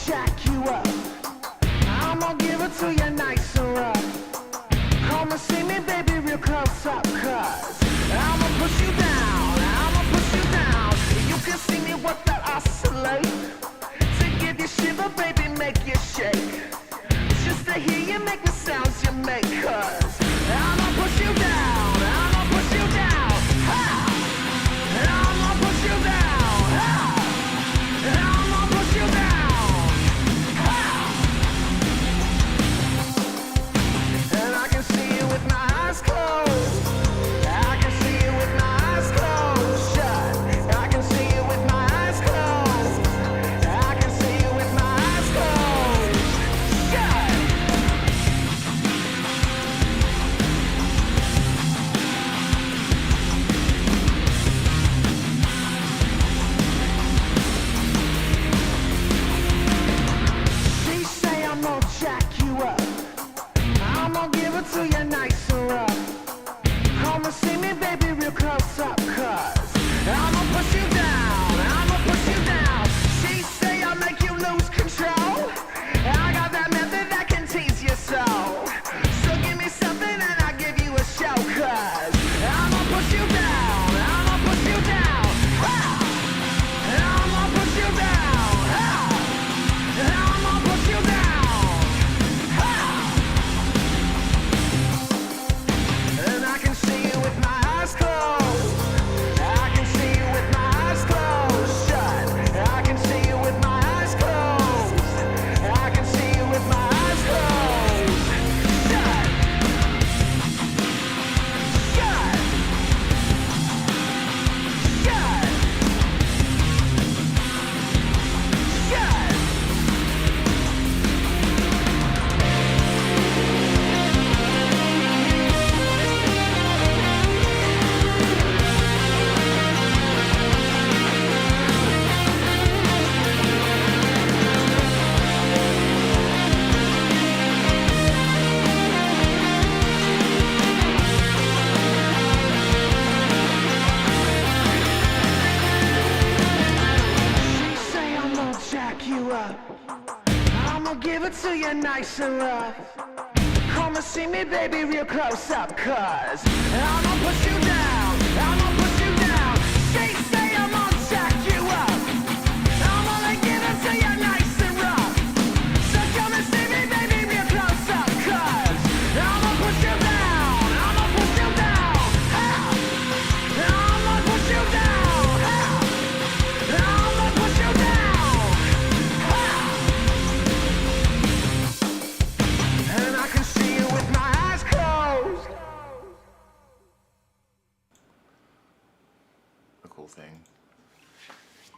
jack you up. I'm gonna give it to you nice and rough. Come and see me, baby, real close up, cuz I'ma push you down, I'ma push you down. You can see me with that oscillate. To give you shiver, baby, make you shake. Just to hear you make the sounds you make, cuz I'ma push you down, I'ma push you down. Ha! I'ma push you down, ha! I'ma push you down, ha! And I can see you with my eyes closed. I can see you with my eyes closed, shut. I can see you with my eyes closed. I can see you with my eyes closed, shut. She say I'm gonna jack you up. I'm gonna give it to you nice and rough. Come and see me, baby, real close up, cuz I'ma push you down, I'ma push you down. She say I'll make you lose control. I got that method that can tease you so. So give me something and I'll give you a show, cuz I'ma push you down, I'ma push you down. Ha! I'ma push you down, ha! I'ma push you down, ha! And I can see you with my eyes closed. I can see you with my eyes closed, shut. I can see you with my eyes closed. I can see you with my eyes closed, shut. Shut. Shut. Shut. She say I'm gonna jack you up. I'ma give it to you nice and rough. Come and see me, baby, real close up, cuz I'ma push you down, I'ma push you down. She say I'm gonna jack you up. I'm gonna give it to you nice and rough. So come and see me, baby, real close up, cuz I'ma push you down, I'ma push you down. Ha! I'ma push you down, ha! I'ma push you down, ha! And I can see you with my eyes closed. A cool thing.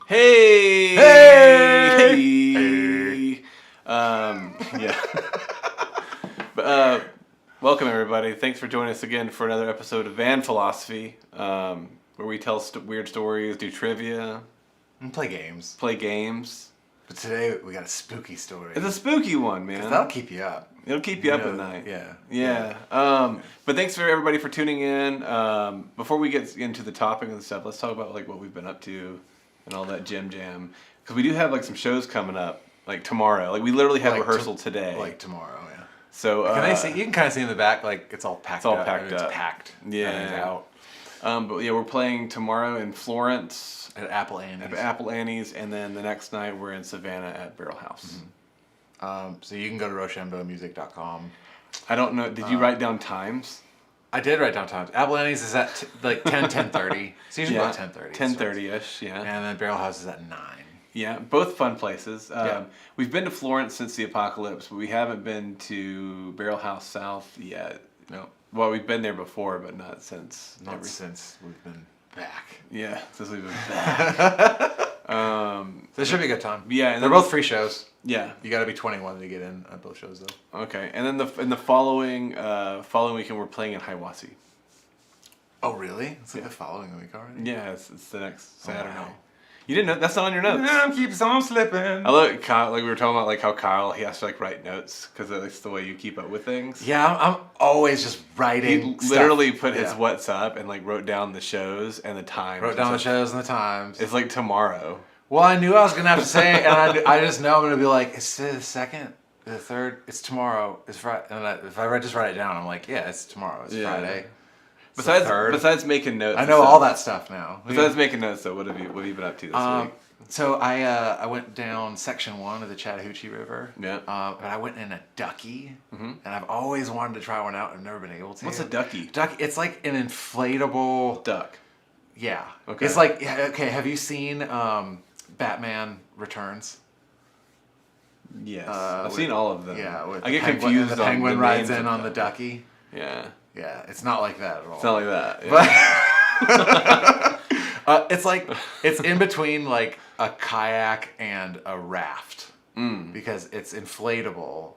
Hey! Hey! Yeah. Welcome, everybody. Thanks for joining us again for another episode of Van Philosophy, where we tell weird stories, do trivia, And play games. play games. But today we got a spooky story. It's a spooky one, man. That'll keep you up. It'll keep you up at night. Yeah. Yeah. But thanks for everybody for tuning in. Before we get into the topic and stuff, let's talk about like what we've been up to and all that jam. Because we do have like some shows coming up, like tomorrow. Like we literally have Like rehearsal today. Like tomorrow, yeah. So Can I see? You can kind of see in the back, like it's all packed. It's all up. packed It's up. packed. Yeah. Everything's out. But yeah, we're playing tomorrow in Florence At Apple Annie's. at Apple Annie's, and then the next night we're in Savannah at Barrel House. So you can go to RoshambeauxMusic.com. I don't know. Did you write down times? I did write down times. Apple Annie's is at like 10:30. It's usually about 10:30. 10:30ish. Yeah. And then Barrel House is at 9. Yeah. Both fun places. Yeah. We've been to Florence since the apocalypse, but we haven't been to Barrel House South yet. No, Well, we've been there before, but not since. not since we've been back. Yeah, since we've been back. This should be a good time. Yeah, and They're then both free shows. Yeah. You got to be 21 to get in at both shows, though. Okay, and then in the following weekend we're playing in Hiawassee. Oh, really? It's like the following week already? Yeah, it's the next Saturday. wow. You didn't know that's not on your notes. Keeps on slipping. I look, Kyle. Like we were talking about, like how Kyle he has to like write notes because that's the way you keep up with things. Yeah, I'm always just writing. He literally stuff. put his Yeah. what's up and like wrote down the shows and the times. Wrote down the It's shows and the times. like, it's like tomorrow. Well, I knew I was gonna have to say it, and I just know I'm gonna be like, it's the 2nd, the 3rd, it's tomorrow, it's Friday. And if I just write it down, I'm like, yeah, it's tomorrow, it's Friday. It's Besides making notes, I know all that stuff now. Besides making notes, though, what have you been up to this week? So I went down section 1 of the Chattahoochee River. Yeah. But I went in a ducky, and I've always wanted to try one out. I've never been able to. What's a ducky? Ducky. It's like an inflatable duck. Yeah. Okay. It's like okay. Have you seen Batman Returns? Yes, I've seen all of them. Yeah. I get confused. The penguin rides in on the ducky. Yeah. Yeah. It's not like that at all. It's not like that. Yeah. But it's in between like a kayak and a raft because it's inflatable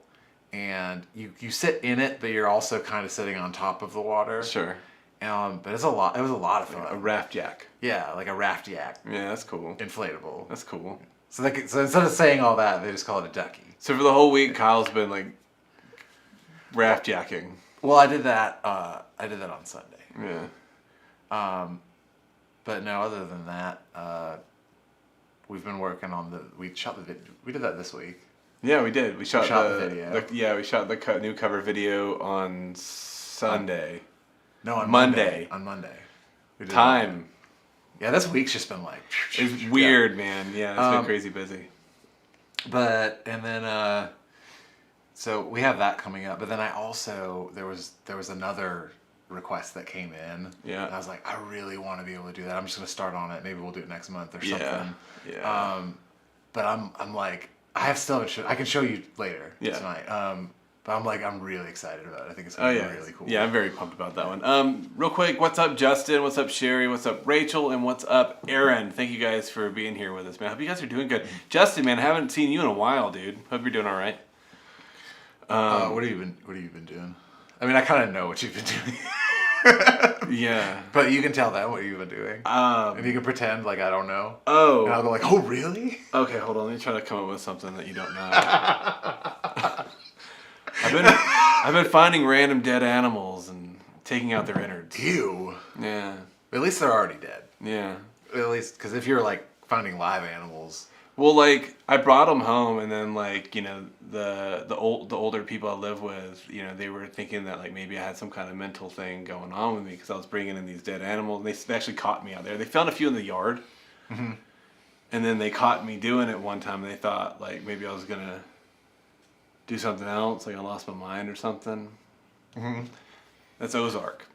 and you sit in it, but you're also kind of sitting on top of the water. Sure. But it was a lot of fun. A raft yak. Yeah, like a raft yak. Yeah, that's cool. Inflatable. That's cool. So instead of saying all that, they just call it a ducky. So for the whole week, Kyle's been like raft yakking. Well, I did that on Sunday. Yeah. But no, other than that, we've been working on we shot the video. We did that this week. Yeah, we did. We shot the video. We shot the new cover video on Sunday. No, on Monday. On Monday. We did Time. Yeah, this week's just been like... It's weird, man. Yeah, it's been crazy busy. And then, so we have that coming up. But then I also, there was another request that came in. Yeah. And I was like, I really want to be able to do that. I'm just going to start on it. Maybe we'll do it next month or something. Yeah. But I'm like, I can show you later tonight. But I'm really excited about it. I think it's going to be really cool. Yeah, I'm very pumped about that one. Real quick, what's up, Justin? What's up, Sherry? What's up, Rachel? And what's up, Aaron? Thank you guys for being here with us, man. Hope you guys are doing good. Justin, man, I haven't seen you in a while, dude. Hope you're doing all right. What have you been doing? I mean, I kind of know what you've been doing. Yeah. But you can tell them what you've been doing. And you can pretend like I don't know. Oh. And I'll go like, oh, really? Okay, hold on. Let me try to come up with something that you don't know. I've been finding random dead animals and taking out their innards. Ew. Yeah. At least they're already dead. Yeah. At least, because if you're like finding live animals. Well, like I brought them home, and then like the older people I live with, they were thinking that like maybe I had some kind of mental thing going on with me because I was bringing in these dead animals. And they actually caught me out there. They found a few in the yard, and then they caught me doing it one time, and they thought like maybe I was gonna do something else, like I lost my mind or something. That's Ozark.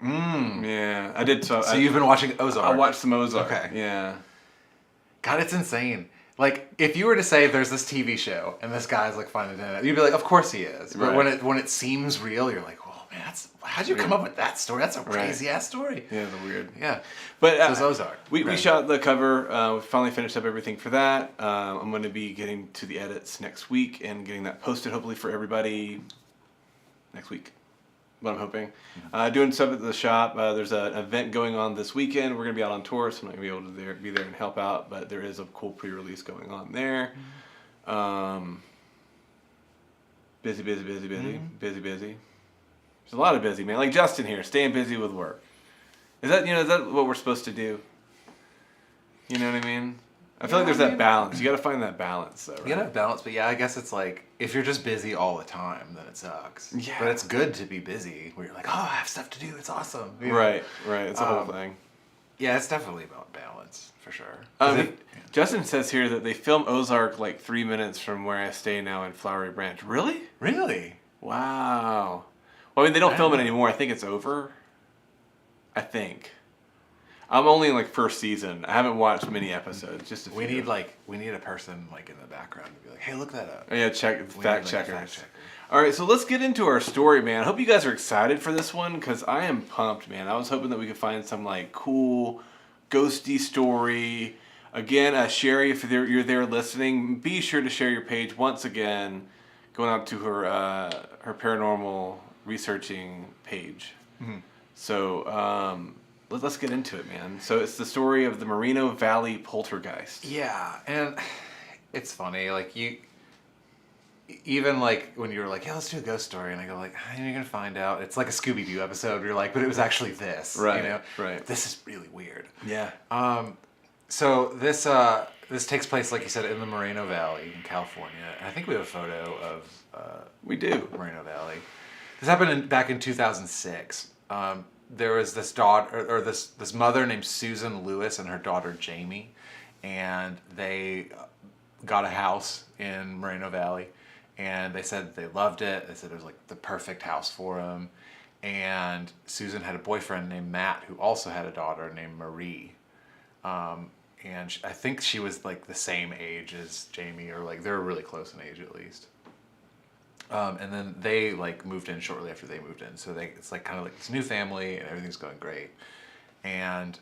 Yeah, I did. So you've been watching Ozark? I watched some Ozark. Okay. Yeah. God, it's insane. Like, if you were to say there's this TV show and this guy's like finding it, you'd be like, of course he is. But when it seems real, you're like, oh man, how'd you come up with that story? That's a crazy ass story. Yeah, the weird. Yeah. But so it's Ozark. We shot the cover. We finally finished up everything for that. I'm going to be getting to the edits next week and getting that posted hopefully for everybody next week. What I'm hoping. Doing stuff at the shop. There's an event going on this weekend. We're going to be out on tour, so I'm not going to be able to be there and help out, but there is a cool pre-release going on there. Busy. There's a lot of busy, man. Like Justin here, staying busy with work. Is that what we're supposed to do? You know what I mean? I feel like there's that balance. You got to find that balance, though. Right? You got to have balance, but yeah, I guess it's like if you're just busy all the time, then it sucks. Yeah. But it's good to be busy, where you're like, oh, I have stuff to do. It's awesome. Right. It's a whole thing. Yeah, it's definitely about balance for sure. Justin says here that they film Ozark like 3 minutes from where I stay now in Flowery Branch. Really? Really? Wow. Well, I mean, they don't film it anymore. I think it's over. I think. I'm only in like first season. I haven't watched many episodes. Just a few. We need a person like in the background to be like, hey, look that up. Oh, yeah, fact checkers. All right, so let's get into our story, man. I hope you guys are excited for this one because I am pumped, man. I was hoping that we could find some like cool, ghosty story. Again, Sherry, if you're there listening, be sure to share your page once again, going out to her paranormal researching page. So let's get into it, man. So it's the story of the Moreno Valley Poltergeist. Yeah, and it's funny, like even like when you were like, yeah, let's do a ghost story, and I go like, you're gonna find out. It's like a Scooby-Doo episode. Where you're like, but it was actually this. Right. Right. This is really weird. Yeah. So this takes place, like you said, in the Moreno Valley in California. And I think we have a photo of We do. Moreno Valley. This happened back in 2006. There was this daughter, or this mother named Susan Lewis and her daughter Jamie, and they got a house in Moreno Valley, and they said they loved it. They said it was like the perfect house for them. And Susan had a boyfriend named Matt who also had a daughter named Marie. And I think she was like the same age as Jamie, or like they were really close in age at least. And then they like moved in shortly after they moved in. So it's like kind of like this new family and everything's going great. And,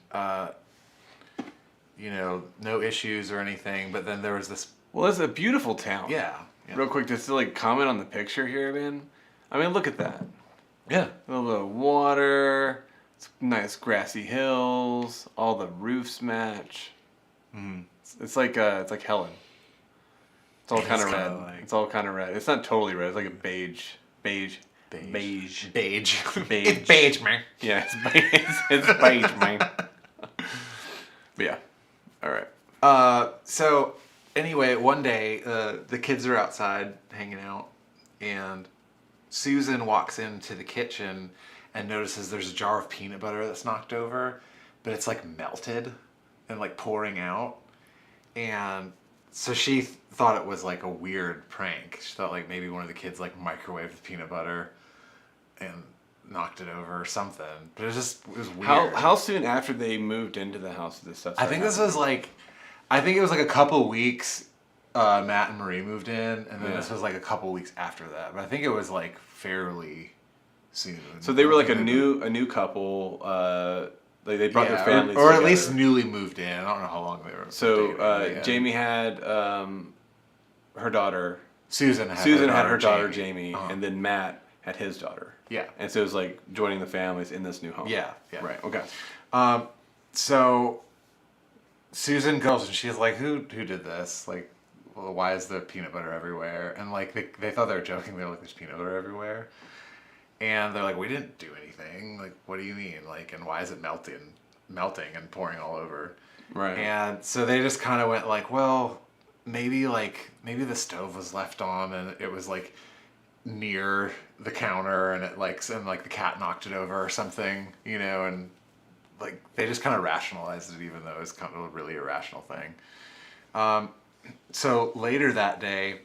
you know, no issues or anything. But then there was this. Well, it's a beautiful town. Yeah. Real quick, just to like comment on the picture here, man. I mean, look at that. Yeah. A little bit of water, nice grassy hills, all the roofs match. Mm-hmm. It's like Helen. It's all kind of red. Like... It's all kind of red. It's not totally red. It's like a beige. Beige. Beige. It's beige, man. Yeah, it's beige. It's beige, man. But yeah. All right. So anyway, one day the kids are outside hanging out, and Susan walks into the kitchen and notices there's a jar of peanut butter that's knocked over, but it's like melted and like pouring out. And so she thought it was like a weird prank. She thought like maybe one of the kids like microwaved the peanut butter and knocked it over or something. But it was weird. How soon after they moved into the house did this stuff I think this was like, I think it was like a couple weeks. Matt and Marie moved in, and then this was like a couple weeks after that. But I think it was like fairly soon. So they were like a new couple. Like they brought their families or at together. least newly moved in. I don't know how long they were. So Jamie had her daughter. Susan had her daughter Jamie, and then Matt had his daughter. Yeah. And so it was like joining the families in this new home. Yeah. Right. Okay. So Susan goes and she's like, "Who did this? Like, well, why is there peanut butter everywhere?" And like they thought they were joking. They were like, "There's peanut butter everywhere," and they're like, "We didn't do anything. Like, what do you mean? Like, and why is it melting and pouring all over?" Right. And so they just kind of went like, "Well, maybe the stove was left on and it was like near the counter and the cat knocked it over or something, you know." And like they just kind of rationalized it, even though it's kind of a really irrational thing. So later that day,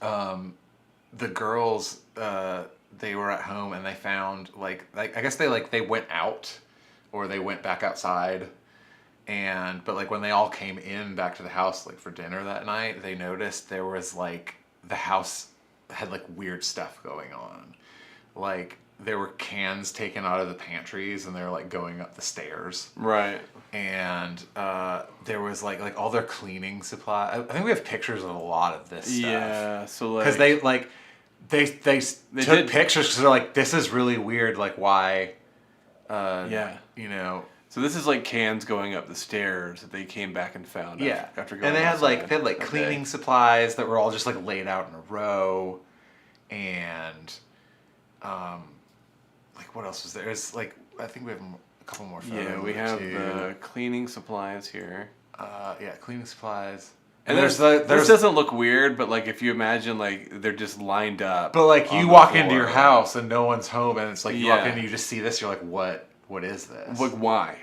the girls, they were at home and they found like I guess they went out or they went back outside, but like when they all came in back to the house like for dinner that night, they noticed there was like the house had like weird stuff going on. Like there were cans taken out of the pantries and they were like going up the stairs. Right. And there was like all their cleaning supply. I think we have pictures of a lot of this stuff. Yeah, so like because they took pictures because they're like, this is really weird. Like why? You know. So this is like cans going up the stairs that they came back and found. Yeah. After going. And they had outside. like cleaning supplies that were all just like laid out in a row, and like what else was there? There's like I think we have a couple more photos. Yeah, we have the cleaning supplies here. Cleaning supplies. And this doesn't look weird, but like if you imagine like they're just lined up. But like you walk into your house and no one's home, and it's like you walk in and you just see this, you're like, what is this? Like why?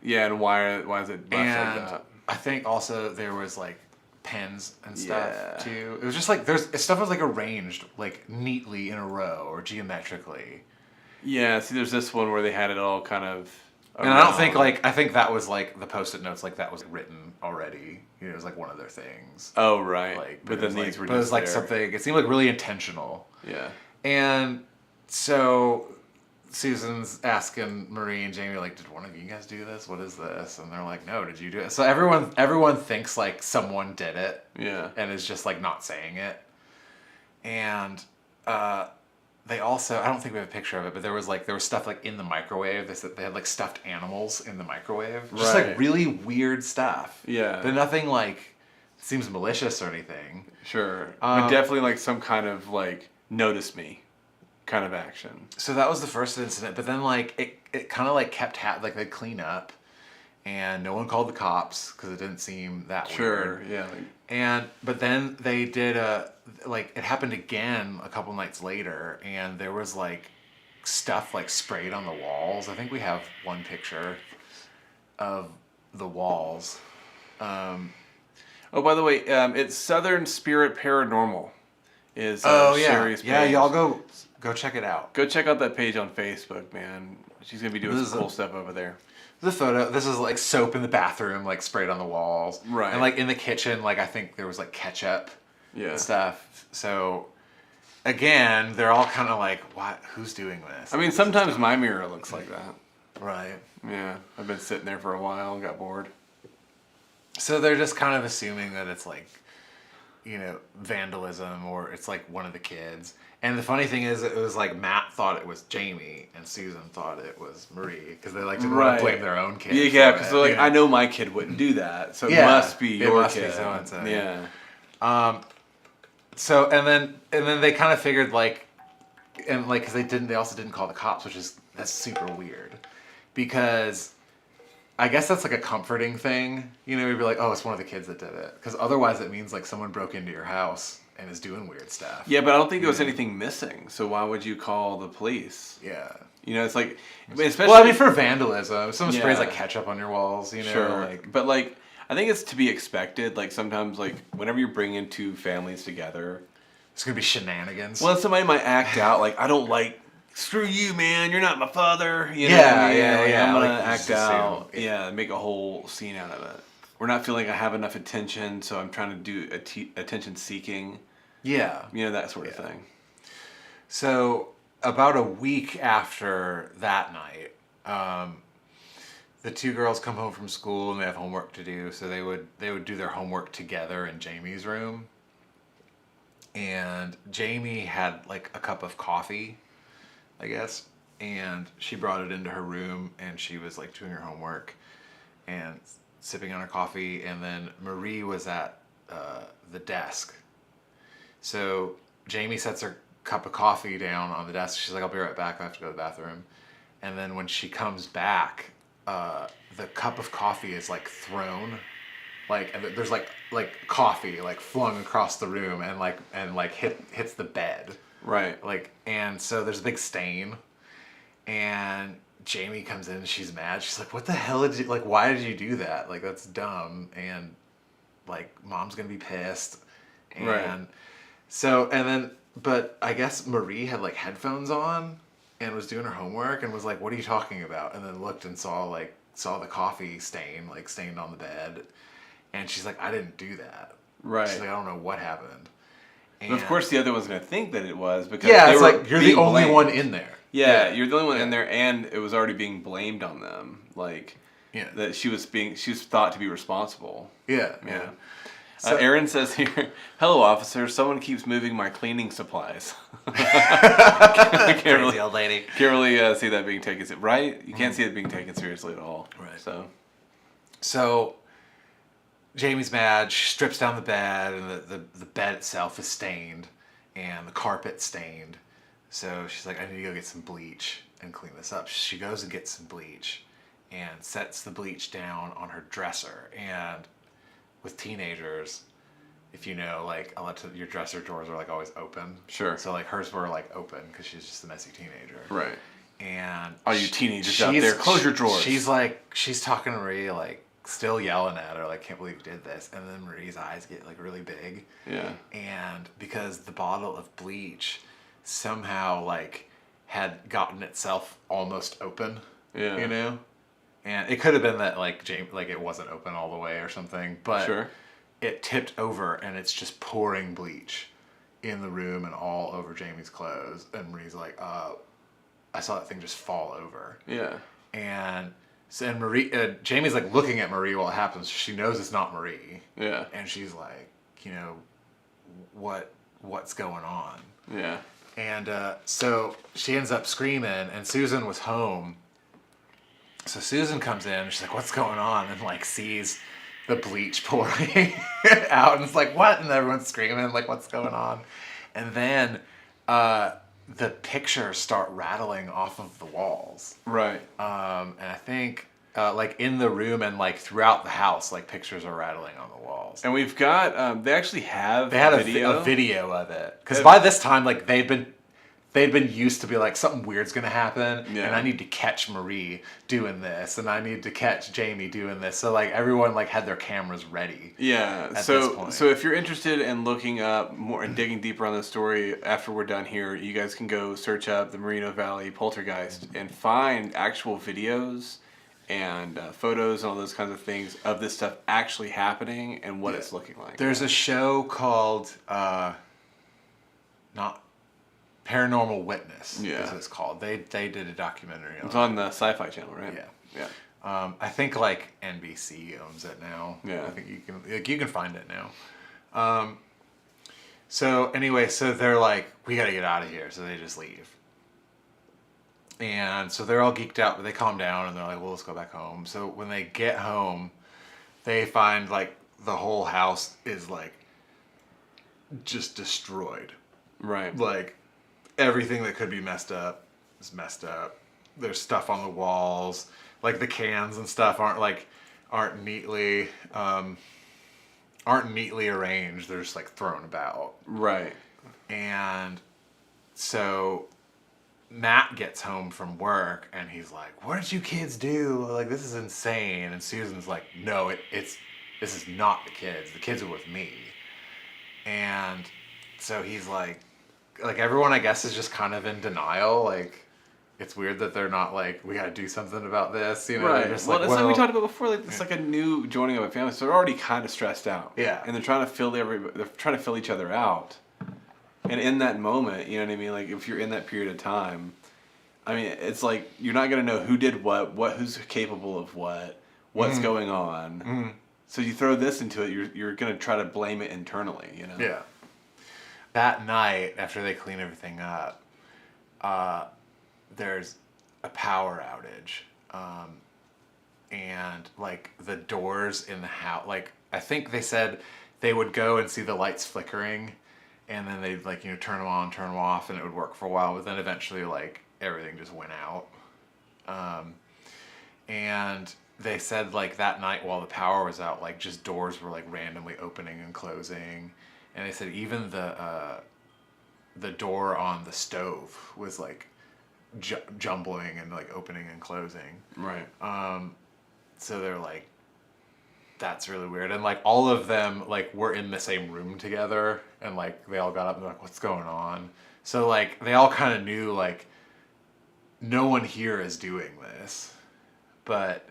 Yeah, and why is it left like that? I think also there was like pens and stuff too. It was just like stuff was like arranged like neatly in a row or geometrically. Yeah, see there's this one where they had it all kind of and I don't think I think that was like the post-it notes, like that was written already. You know, it was like one of their things. Oh right. Like, but then these were just it was like there. something. It seemed like really intentional. Yeah. And so Susan's asking Marie and Jamie, like, did one of you guys do this? What is this? And they're like, no, did you do it? So everyone thinks like someone did it. Yeah. And is just like not saying it. And they also, I don't think we have a picture of it, but there was stuff like in the microwave. They had like stuffed animals in the microwave. Just like really weird stuff. Yeah. But nothing like seems malicious or anything. Sure. But definitely like some kind of like notice me kind of action. So that was the first incident, but then like it kind of like kept like they'd clean up, and no one called the cops because it didn't seem that Sure, weird. yeah. But then they did it happened again a couple nights later, and there was like stuff like sprayed on the walls. I think we have one picture of the walls. Oh, by the way, it's Southern Spirit Paranormal. Is Sherry's page. Yeah, y'all go check it out. Go check out that page on Facebook, man. She's gonna be doing some cool stuff over there. The photo. This is like soap in the bathroom, like sprayed on the walls. Right. And like in the kitchen, like I think there was like ketchup. Yeah. Stuff. So again, they're all kind of like, what? Who's doing this? I mean, sometimes my mirror looks like that. Right. Yeah. I've been sitting there for a while and got bored. So they're just kind of assuming that it's like, vandalism, or it's like one of the kids. And the funny thing is, it was like Matt thought it was Jamie and Susan thought it was Marie, because they like to want to blame their own kid. Yeah, because they're like, I know my kid wouldn't do that, so it must be your kid. Be so-and-so. Yeah. So and then they kind of figured because they also didn't call the cops, that's super weird, because I guess that's like a comforting thing, you'd be like, oh, it's one of the kids that did it, because otherwise it means like someone broke into your house and is doing weird stuff. Yeah, but I don't think there was anything missing, so why would you call the police? Yeah. It's like, especially for vandalism, if someone sprays like ketchup on your walls, Sure. But like, I think it's to be expected. Like sometimes, like whenever you're bringing two families together, it's gonna be shenanigans. Well, somebody might act out like, I don't like. Screw you, man! You're not my father. You know yeah. I'm gonna act out. Yeah, make a whole scene out of it. We're not feeling I have enough attention, so I'm trying to do attention seeking. Yeah. That sort of thing. So about a week after that night, the two girls come home from school and they have homework to do. So they would do their homework together in Jamie's room. And Jamie had like a cup of coffee, I guess, and she brought it into her room, and she was like doing her homework and sipping on her coffee, and then Marie was at the desk. So Jamie sets her cup of coffee down on the desk. She's like, I'll be right back, I have to go to the bathroom. And then when she comes back, the cup of coffee is like thrown, and there's like coffee like flung across the room and hits the bed. Right. And so there's a big stain, and Jamie comes in and she's mad. She's like, what the hell did you, why did you do that? That's dumb. And mom's gonna be pissed. And right. So, but I guess Marie had headphones on and was doing her homework and was like, what are you talking about? And then looked and saw the coffee stain, stained on the bed. And she's like, I didn't do that. Right. She's like, I don't know what happened. And of course, the other one's going to think that it was because it's you're the only one in there. Yeah, you're the only one in there, and it was already being blamed on them. That she was thought to be responsible. Yeah. So, Aaron says here, "Hello, officer. Someone keeps moving my cleaning supplies." Crazy old lady. Can't really see that being taken right. You can't see it being taken seriously at all. Right. So Jamie's mad. She strips down the bed, and the bed itself is stained, and the carpet's stained. So she's like, I need to go get some bleach and clean this up. She goes and gets some bleach and sets the bleach down on her dresser. And with teenagers, if you know, your dresser drawers are always open. Sure. So hers were open because she's just a messy teenager. Right. And all you teenagers out there, close your drawers. She's talking to Marie, still yelling at her, can't believe you did this. And then Marie's eyes get really big. Yeah. And because the bottle of bleach somehow had gotten itself almost open. Yeah. And it could have been that it wasn't open all the way or something, but sure. It tipped over and it's just pouring bleach in the room and all over Jamie's clothes. And Marie's like, I saw that thing just fall over. Yeah. And so, and Marie, Jamie's looking at Marie while it happens. She knows it's not Marie. Yeah. And she's like, what's going on? Yeah. And so she ends up screaming, and Susan was home. So Susan comes in, and she's like, what's going on? And sees the bleach pouring out, and it's like, what? And everyone's screaming, what's going on? And then the pictures start rattling off of the walls. Right. And I think like in the room and like throughout the house, like pictures are rattling on the walls. And we've got they actually have They had a video of it because by this time, like they'd been used to be like something weird's gonna happen, and I need to catch Marie doing this, and I need to catch Jamie doing this. So like everyone like had their cameras ready. Yeah. So if you're interested in looking up more and digging deeper on this story after we're done here, you guys can go search up the Moreno Valley Poltergeist and find actual videos and photos and all those kinds of things of this stuff actually happening and what it's looking like. There's a show called not Paranormal Witness. Is what it's called. They did a documentary on It's on the Sci-Fi Channel, right? Yeah. I think like NBC owns it now. Yeah. I think you can find it now. So anyway, so they're like, we gotta get out of here, so they just leave. And so they're all geeked out, but they calm down and they're like, well, let's go back home. So when they get home, they find like the whole house is like just destroyed. Right. Like everything that could be messed up is messed up. There's stuff on the walls. Like the cans and stuff aren't neatly arranged. They're just like thrown about. Right. And so Matt gets home from work and he's like, what did you kids do? Like, this is insane. And Susan's like, no, this is not the kids. The kids are with me. And so he's like everyone I guess is just kind of in denial. Like, it's weird that they're not like, we gotta do something about this, you know? Right. Just Well, it's like we talked about before. Like, it's like a new joining of a family, so they're already kind of stressed out. Yeah. And they're trying to fill each other out. And in that moment, you know what I mean? Like, if you're in that period of time, I mean, it's like you're not gonna know who did what, who's capable of what's going on. Mm-hmm. So you throw this into it, you're gonna try to blame it internally, you know? Yeah. That night, after they clean everything up, there's a power outage. And like the doors in the house, like I think they said they would go and see the lights flickering, and then they'd like, you know, turn them on, turn them off, and it would work for a while, but then eventually like everything just went out. And they said like that night while the power was out, like just doors were like randomly opening and closing. And they said even the door on the stove was like jumbling and like opening and closing. Right. So they're like, that's really weird. And like all of them like were in the same room together, and like they all got up and they're like, what's going on? So like they all kind of knew like no one here is doing this. But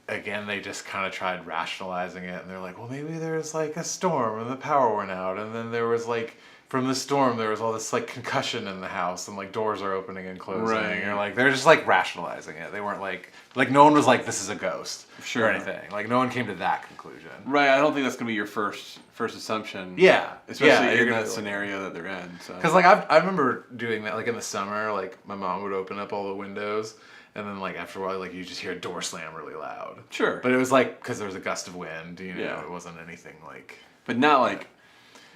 again, they just kind of tried rationalizing it, and they're like, well, maybe there's like a storm and the power went out, and then there was like, from the storm, there was all this like concussion in the house, and like doors are opening and closing. Right. Or like they're just like rationalizing it. They weren't like no one was like, this is a ghost, or anything. Like no one came to that conclusion. Right. I don't think that's gonna be your first assumption. Yeah. Especially in that scenario that they're in. Because like I remember doing that like in the summer. Like my mom would open up all the windows, and then like after a while, like you just hear a door slam really loud. Sure. But it was like because there was a gust of wind. You know, it wasn't anything like. But not like.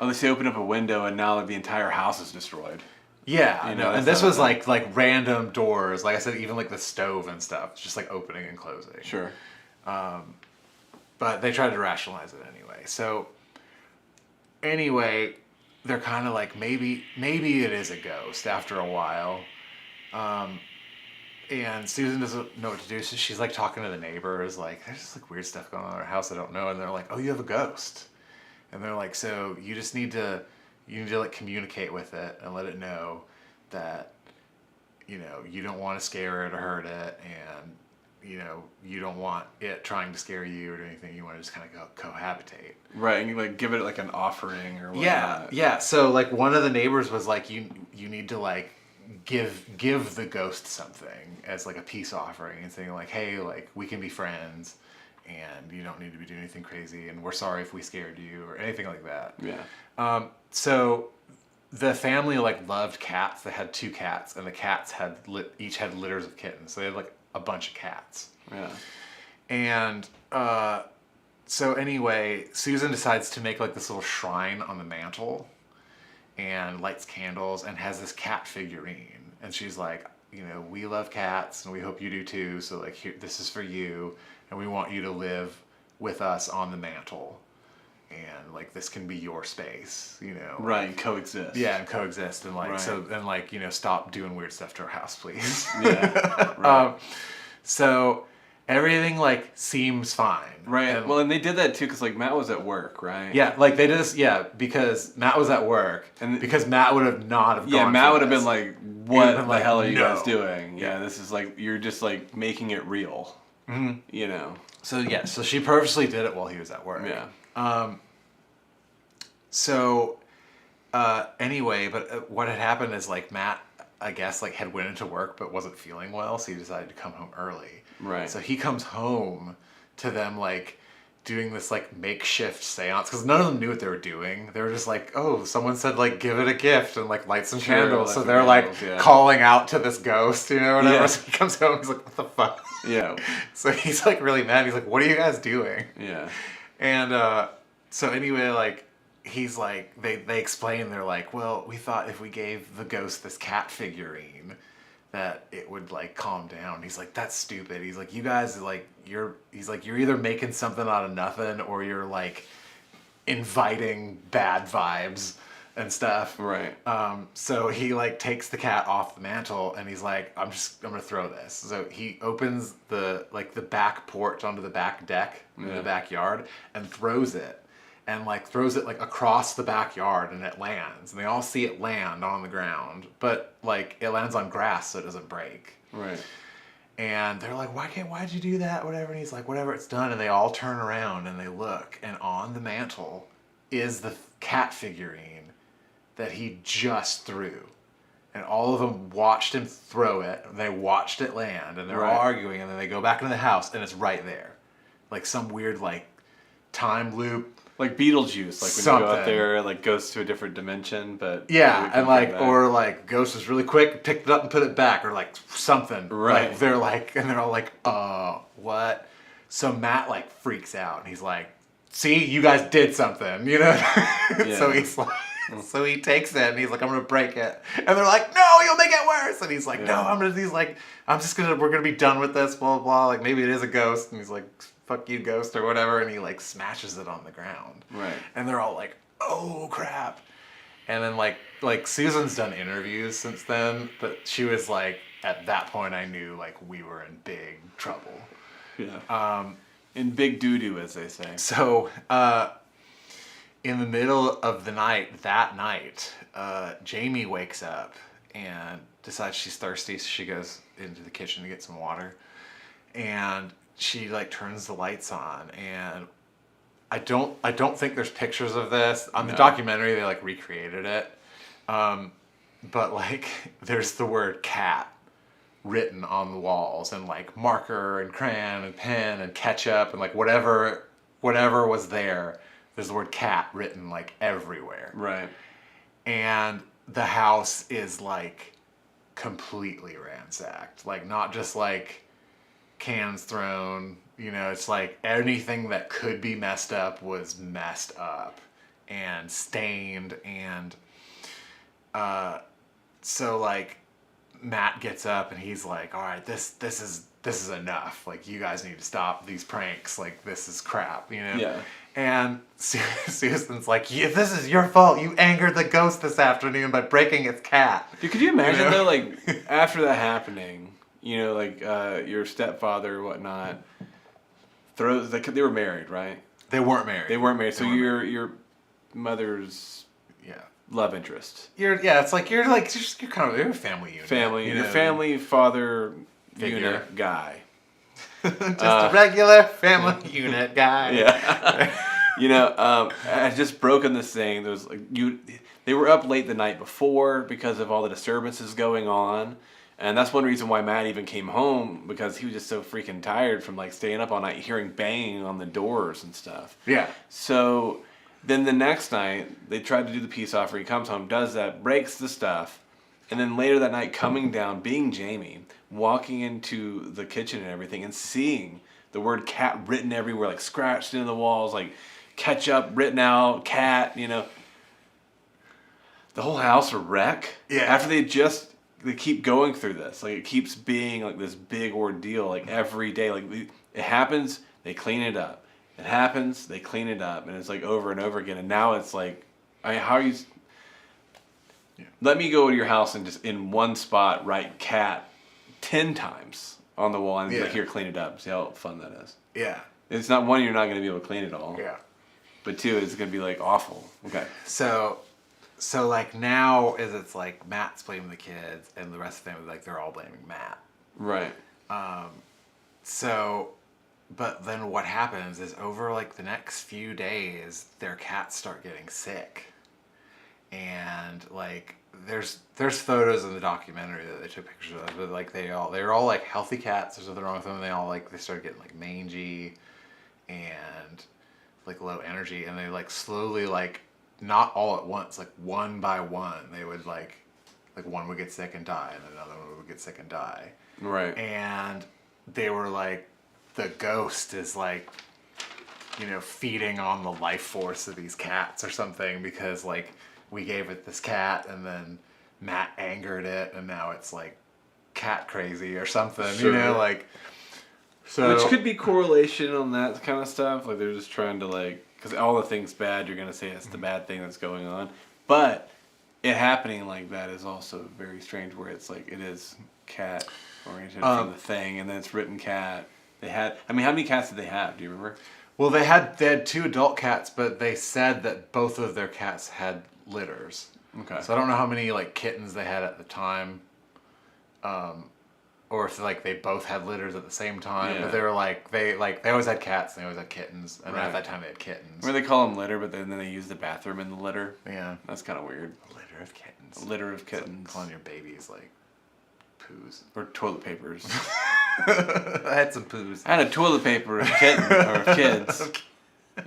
Unless they open up a window and now the entire house is destroyed. Yeah, you know, and this was like random doors. Like I said, even like the stove and stuff, just like opening and closing. Sure. But they tried to rationalize it anyway. So anyway, they're kind of like maybe it is a ghost after a while. And Susan doesn't know what to do, so she's like talking to the neighbors, like there's just like weird stuff going on in our house I don't know, and they're like, oh, you have a ghost. And they're like, so you just need to like communicate with it and let it know that, you know, you don't want to scare it or hurt it, and, you know, you don't want it trying to scare you or do anything. You want to just kind of cohabitate. Right, and you like give it like an offering or whatnot. Yeah. So like one of the neighbors was like, you need to like give the ghost something as like a peace offering, and saying like, hey, like we can be friends. And you don't need to be doing anything crazy, and we're sorry if we scared you or anything like that. Yeah. So the family like loved cats. They had 2 cats, and the cats had each had litters of kittens. So they had like a bunch of cats. Yeah. And so anyway, Susan decides to make like this little shrine on the mantle, and lights candles, and has this cat figurine. And she's like, you know, we love cats and we hope you do too. So like, here, this is for you, and we want you to live with us on the mantle. And like, this can be your space, you know. Right, like, coexist. Yeah, and coexist, and like, Right. so, and like, you know, stop doing weird stuff to our house, please. Yeah. Right. So everything like seems fine. Right. And, Well, and they did that too because like Matt was at work, right? yeah, like they just because Matt was at work, and because Matt would have not have. Yeah, gone Matt for would have this. been like, "What been the like, hell are you no. guys doing? Yeah, this is like you're just like making it real." Mm-hmm. You know. So yeah, so she purposely did it while he was at work. Yeah. So, anyway, but what had happened is like Matt, I guess, like had went into work but wasn't feeling well, so he decided to come home early. Right. So he comes home to them like doing this like makeshift seance because none of them knew what they were doing. They were just like, oh, someone said like give it a gift and like light some candles. So they're like calling out to this ghost, you know, whatever. Yeah. So he comes home, he's like, what the fuck? Yeah. So he's like really mad. He's like, what are you guys doing? Yeah. And so anyway, like he's like they explain, they're like, well, we thought if we gave the ghost this cat figurine that it would like calm down. He's like, that's stupid. He's like, you guys like you're either making something out of nothing or you're like inviting bad vibes and stuff. Right. So he like takes the cat off the mantle and he's like, I'm gonna throw this. So he opens the back porch onto the back deck in the backyard and throws it like across the backyard, and it lands, and they all see it land on the ground, but like it lands on grass so it doesn't break. Right. And they're like, why'd you do that? Whatever. And he's like, whatever, it's done. And they all turn around and they look, and on the mantle is the cat figurine that he just threw. And all of them watched him throw it, and they watched it land, and they're all arguing, and then they go back into the house, and it's right there. Like some weird like time loop. Like Beetlejuice, like when you go out there, it like goes to a different dimension, but yeah, and like or like Ghost was really quick, picked it up and put it back, or like something. Right. Like, they're all like, what? So Matt like freaks out, and he's like, see, you guys did something, you know? Yeah. So he's like, so he takes it and he's like, I'm gonna break it, and they're like, no, you'll make it worse, and he's like, no, we're gonna be done with this, blah blah blah. Like maybe it is a ghost, and he's like, fuck you, ghost, or whatever, and he like smashes it on the ground. Right. And they're all like, oh crap. And then like Susan's done interviews since then, but she was like, at that point I knew like we were in big trouble. Yeah. In big doo-doo, as they say. So in the middle of the night, Jamie wakes up and decides she's thirsty, so she goes into the kitchen to get some water. And she like turns the lights on, and I don't think there's pictures of this on the documentary. They like recreated it, but like there's the word cat written on the walls, and like marker and crayon and pen and ketchup and like whatever was there. There's the word cat written like everywhere. Right. And the house is like completely ransacked. Like not just like cans thrown, you know, it's like anything that could be messed up was messed up and stained. And so like Matt gets up and he's like, all right, this is enough, like you guys need to stop these pranks, like this is crap, you know. Yeah. And Susan's like, yeah, this is your fault, you angered the ghost this afternoon by breaking its cat. Dude, could you imagine, you know? though, like after that happening, you know, like your stepfather or whatnot throws, like, they were married, right? They weren't married. So your mother's love interest. You're kind of you're a family unit. Your family father figure. unit guy. Just a regular family unit guy. Yeah. You know, I had just broken this thing. There was like they were up late the night before because of all the disturbances going on. And that's one reason why Matt even came home, because he was just so freaking tired from like staying up all night, hearing banging on the doors and stuff. Yeah. So then the next night, they tried to do the peace offering. He comes home, does that, breaks the stuff. And then later that night, coming down, being Jamie, walking into the kitchen and everything and seeing the word cat written everywhere, like scratched into the walls, like ketchup written out, cat, you know. The whole house a wreck. Yeah. After they just they keep going through this. Like, it keeps being like this big ordeal, like every day. Like, it happens, they clean it up. It happens, they clean it up, and it's like over and over again. And now it's like, I mean, how are you? Yeah. Let me go to your house and just in one spot write cat 10 times on the wall and be like, here, clean it up. See how fun that is. Yeah. It's not one, you're not going to be able to clean it all. Yeah. But two, it's going to be like awful. Okay. So like now is it's like Matt's blaming the kids and the rest of the family, like they're all blaming Matt. Right. So, but then what happens is over like the next few days, their cats start getting sick. And like there's photos in the documentary that they took pictures of, but like they're all like healthy cats. There's nothing wrong with them. They started getting like mangy and like low energy, and they like slowly, like not all at once, like one by one, they would like one would get sick and die, and another one would get sick and die. Right. And they were like, the ghost is like, feeding on the life force of these cats or something, because like we gave it this cat and then Matt angered it and now it's like cat crazy or something, Sure. like. So, which could be correlation on that kind of stuff. Like they're just trying to like, because all the things bad, you're gonna say it's the bad thing that's going on. But it happening like that is also very strange. Where it's like it is cat oriented from the thing, and then it's written cat. They had. I mean, how many cats did they have? Do you remember? Well, they had 2 adult cats, but they said that both of their cats had litters. Okay. So I don't know how many like kittens they had at the time. Or if like they both had litters at the same time, Yeah. but they were like they always had cats and they always had kittens, and Right. at that time they had kittens. Where they call them litter, but then they use the bathroom in the litter. Yeah, That's kind of weird. a litter of kittens. A litter of It's like kittens. calling your babies like poos. Or toilet papers. I had some poos. I had a toilet paper of kittens or of kids.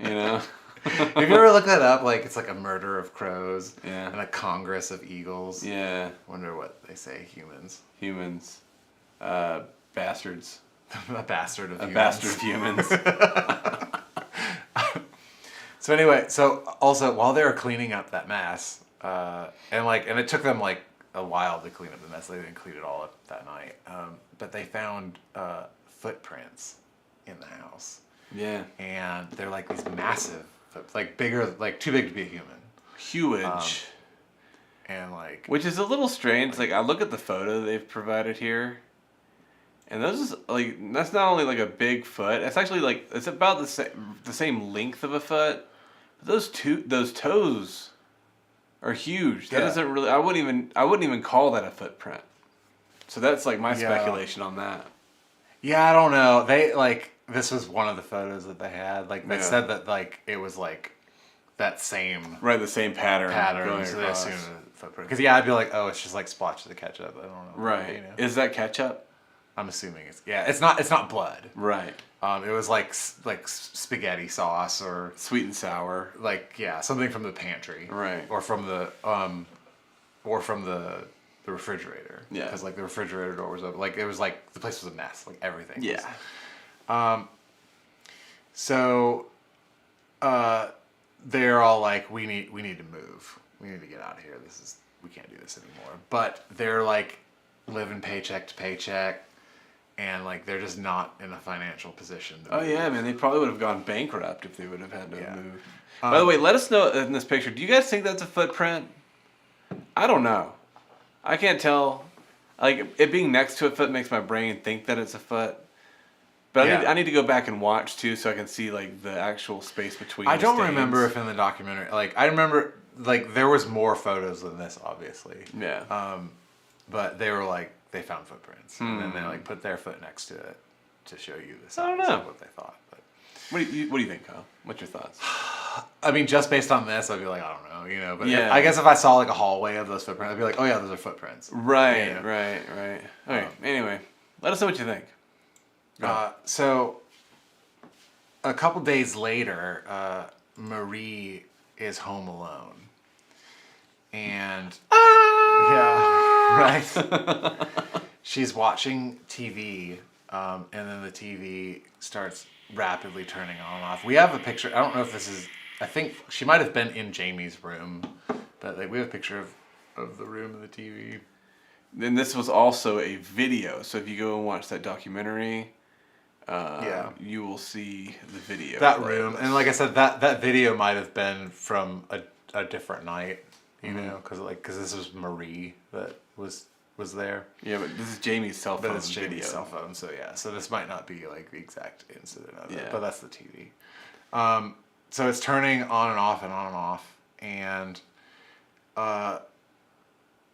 You know. Have you ever looked that up? Like it's like a murder of crows Yeah. and a congress of eagles. Yeah. Wonder what they say. Humans. Bastards. A bastard of A humans. bastard of humans. So anyway, so also while they were cleaning up that mess, and it took them like a while to clean up the mess. They didn't clean it all up that night. But they found footprints in the house. Yeah. And they're like these massive, like bigger, like too big to be a human. Huge. And like, Which is a little strange. Like I look at the photo they've provided here, and those is like that's not only like a big foot. It's actually like it's about the same length of a foot. But those toes are huge. That Yeah. isn't really. I wouldn't even call that a footprint. So that's like my Yeah. speculation on that. yeah, I don't know. They like this was one of the photos that they had. Like they Yeah. said that like it was like that same Right, the same pattern. going so they across. assumed a footprint. Because I'd be like, oh, it's just like splotches of ketchup. I don't know. Right. Is that ketchup? I'm assuming it's not blood. Right. It was like spaghetti sauce or Sweet and sour. like something from the pantry. Right. Or from the refrigerator. Yeah. Because like the refrigerator door was open. Like it was like the place was a mess. Like everything. Yeah. So, they're all like, we need to move. We need to get out of here. We can't do this anymore. But they're like living paycheck to paycheck, and like they're just not in a financial position. To Oh move. yeah, man, they probably would have gone bankrupt if they would have had to Yeah. move. By the way, let us know in this picture. Do you guys think that's a footprint? I don't know. I can't tell. Like it being next to a foot makes my brain think that it's a foot. But Yeah. I need to go back and watch too, so I can see like the actual space between. I the don't stains. remember if in the documentary, like I remember, like there was more photos than this, obviously. Yeah. But they were like they found footprints, and then they like put their foot next to it to show you the I don't size know. of what they thought. But What do you think, Kyle? What's your thoughts? I mean, just based on this, I'd be like, I don't know, But Yeah. I guess if I saw like a hallway of those footprints, I'd be like, oh yeah, those are footprints. Right, Yeah. right. Okay. Anyway, let us know what you think. So a couple days later, Marie is home alone, and yeah, right. She's watching TV, and then the TV starts rapidly turning on and off. We have a picture. I don't know if this is. I think she might have been in Jamie's room, but like we have a picture of the room and the TV. then this was also a video. So if you go and watch that documentary, you will see the video. That room, and like I said, that video might have been from a different night, you know, because this was Marie that was there. Yeah, but this is Jamie's cell phone. But it's Jamie's video. cell phone, so yeah. So this might not be like the exact incident of it, Yeah. but that's the TV. So it's turning on and off and on and off, and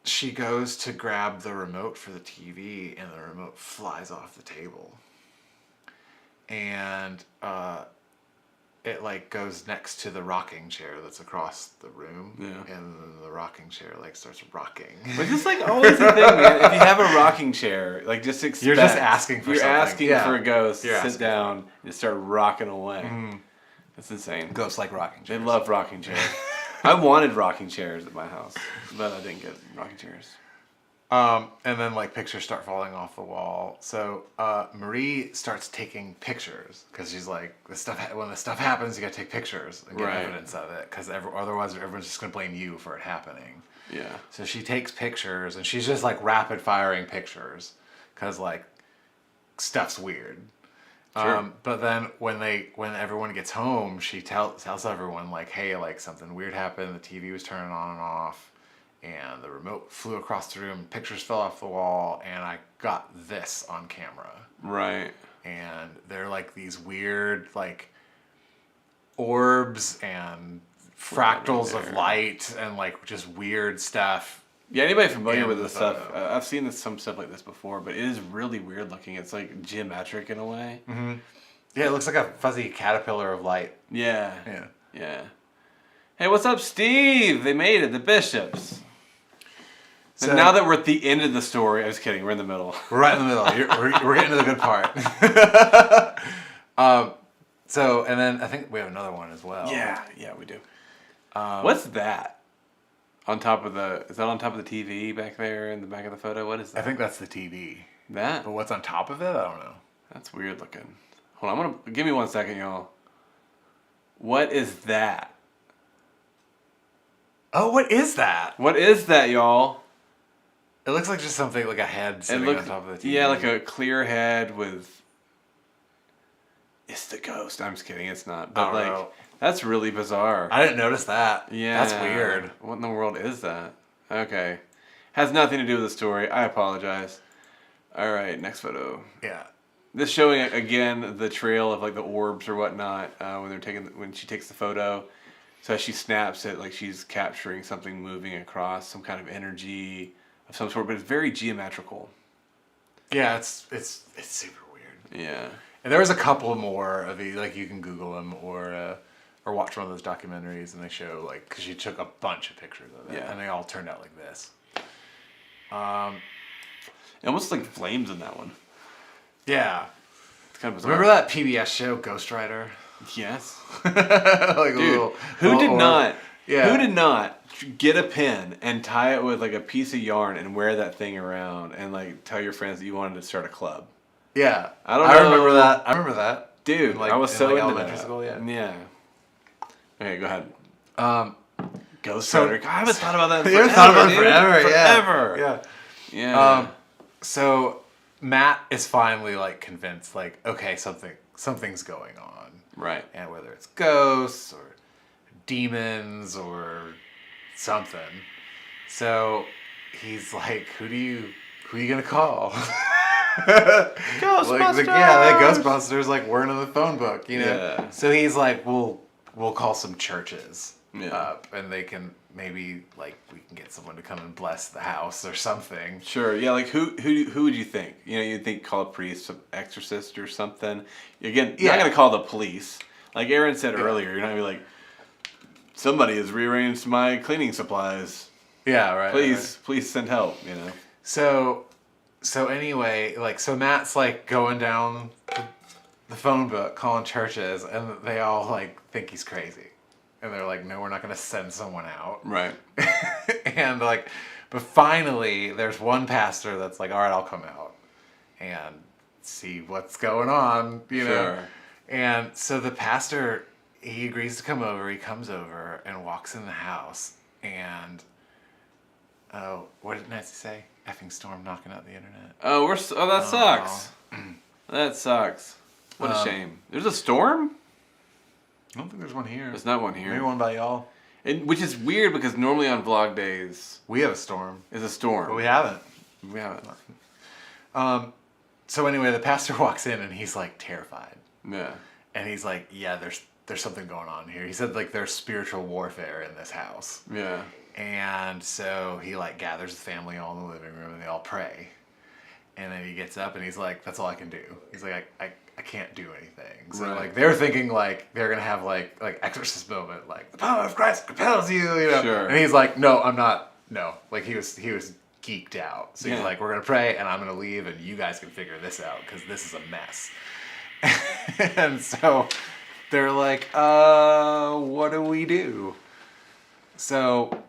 she goes to grab the remote for the TV, and the remote flies off the table. And it like goes next to the rocking chair that's across the room, and then the rocking chair like starts rocking. But it's like always the thing, man. If you have a rocking chair, like just expect You're just asking for you're something. asking Yeah. for a ghost You're to sit asking down and start rocking away. That's insane. Ghosts like rocking They chairs. love rocking chairs. I wanted rocking chairs at my house, but I didn't get rocking chairs. And then like pictures start falling off the wall. So Marie starts taking pictures because she's like, when the stuff happens, you gotta take pictures and get evidence of it, because otherwise everyone's just gonna blame you for it happening. Yeah. So she takes pictures, and she's just like rapid firing pictures because like stuff's weird. Sure. But then when everyone gets home, she tells everyone like, hey, like something weird happened. The TV was turning on and off, and the remote flew across the room. Pictures fell off the wall, and I got this on camera. Right. And they're like these weird like orbs and fractals of light and like just weird stuff. Yeah, anybody familiar in with the this stuff? photo. I've seen some stuff like this before, but it is really weird looking. It's like geometric in a way. Mm-hmm. Yeah, it looks like a fuzzy caterpillar of light. Yeah. Yeah. Yeah. Hey, what's up, Steve? They made it, the Bishops. So And now that we're at the end of the story, I'm just kidding, we're in the middle. We're right in the middle. We're getting to the good part. So, and then I think we have another one as well. Yeah, we do. What's that? Is that on top of the TV back there in the back of the photo? What is that? I think that's the TV. That? But what's on top of it? I don't know. That's weird looking. Hold on, give me 1 second, y'all. What is that? Oh, what is that? What is that, y'all? It looks like just something like a head sitting on top of the TV. Yeah, like a clear head with... It's the ghost. I'm just kidding, it's not. But like, know. that's really bizarre. I didn't notice that. Yeah. That's weird. What in the world is that? Okay. Has nothing to do with the story. I apologize. All right, next photo. Yeah. This showing again the trail of like the orbs or whatnot when she takes the photo. So as she snaps it, like she's capturing something moving across, some kind of energy of some sort, but it's very geometrical. Yeah, it's super weird. Yeah. And there was a couple more of these, like you can Google them or watch one of those documentaries, and they show like, because she took a bunch of pictures of it, and they all turned out like this. It almost like flames in that one. Yeah. It's kind of bizarre. Remember that PBS show, Ghost Rider? Yes. Like Dude, who did not get a pin and tie it with like a piece of yarn and wear that thing around and like tell your friends that you wanted to start a club? Yeah. I don't know. remember that. I remember that. Dude, In, like, I was so into elementary that. school, yeah. Yeah. Okay, go ahead. Ghost so- Rider. God, I haven't thought about that in You forever, haven't thought about it dude. forever, yeah. Forever. Yeah. Yeah. So Matt is finally like convinced, like, okay, something's going on. Right. And whether it's ghosts or demons or something. So he's like, who are you gonna call? Ghostbusters! Like Ghostbusters like weren't in the phone book, you know? Yeah. So he's like, we'll call some churches Yeah. up, and they can maybe like we can get someone to come and bless the house or something. Sure. Yeah. Like who would you think? You know, you'd think call a priest, some exorcist, or something. Again, you're not gonna call the police. Like Aaron said earlier, you're not gonna be like, somebody has rearranged my cleaning supplies. Yeah. Right. Please send help. You know. So anyway, like, so Matt's like going down the phone book, calling churches, and they all like think he's crazy. And they're like, no, we're not going to send someone out. Right. And like, but finally there's one pastor that's like, all right, I'll come out and see what's going on, you know? Sure. And so the pastor, he agrees to come over. He comes over and walks in the house, and what did Nancy say? effing storm knocking out the internet. Oh, that sucks. That sucks. What a shame. There's a storm? I don't think there's one here. There's not one here. Maybe one by y'all. Which is weird because normally on vlog days We have a storm. is a storm. But we haven't. We haven't. So anyway, the pastor walks in and he's like terrified. Yeah. And he's like, yeah, there's something going on here. He said like there's spiritual warfare in this house. Yeah. And so he like gathers the family all in the living room and they all pray. And then he gets up and he's like, that's all I can do. He's like, I can't do anything. So like they're thinking like they're gonna have like exorcist moment, like the power of Christ compels you, you know. Sure. And he's like, no, I'm not. No, like he was geeked out. So he's like, we're gonna pray and I'm gonna leave and you guys can figure this out because this is a mess. And so they're like, what do we do? So